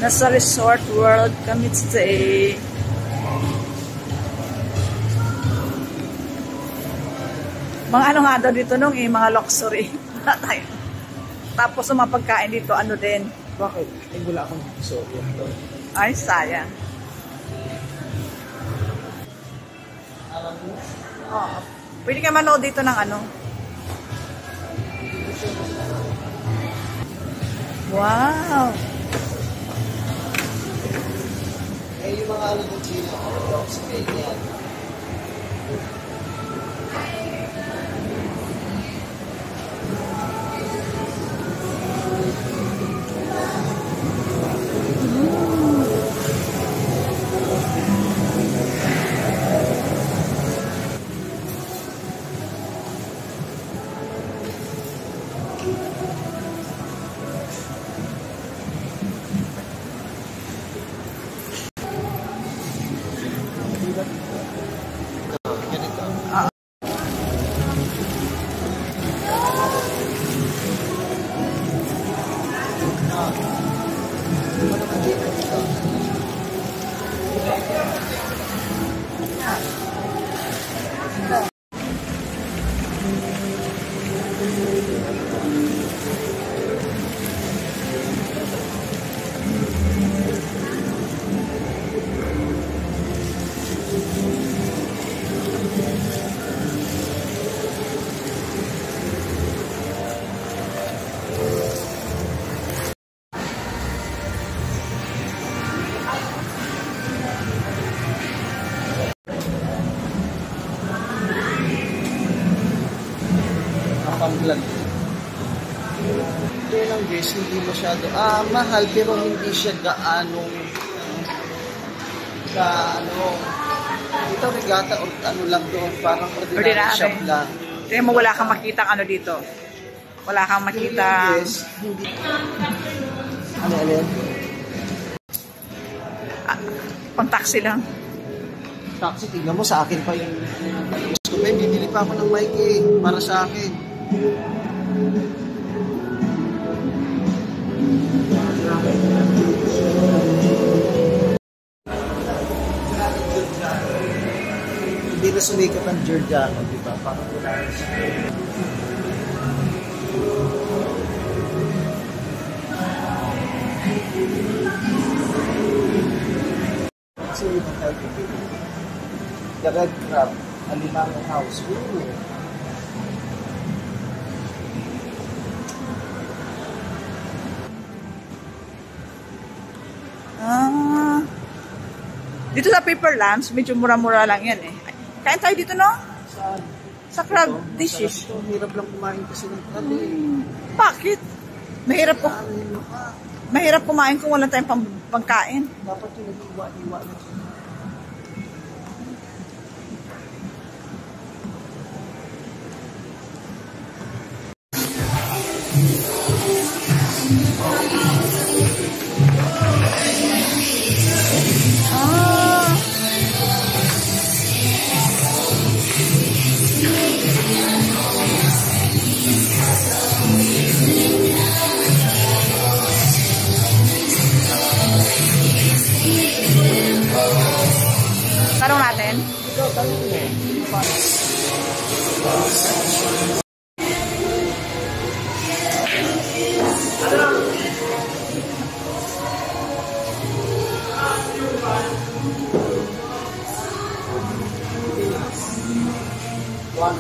Nasa Resort World kami today. Mga ano nga daw dito nung mga luxury. Tapos yung mga pagkain dito, ano din. Bakit? Ay, wala akong so, Ay, sayang. Oh, pwede ka manood dito ng ano. Wow! Eh, yung mga ano kung sino, sa kanya. Pang-vlog. Ito lang guys, hindi masyado mahal pero hindi siya gaanong ito regata o ano lang doon, parang ordinary shop lang. Tingnan mo, wala kang makita ano dito. Wala kang makita. Yes, hindi. Ano? Pang-taxi lang. Taxi, tingnan mo sa akin pa yung gusto ko. Bibili pa ako ng mic para sa akin. Hindi na sumikat ang Giordano, di ba? Parang wala na siya. Kasi yung tayo bibili. The Red Crab, Alimango House. Ooh. Dito sa Paper Lands, medyo mura-mura lang yan eh. Kain tayo dito, no? Saan? Sa crab dishes. Hirap lang kumain kasi ng crab Bakit? Mahirap kumain kung wala tayong pangkain. Dapat yung nag-iwa-iwa na siya. Tanong natin. Ikaw, tanong mo. One.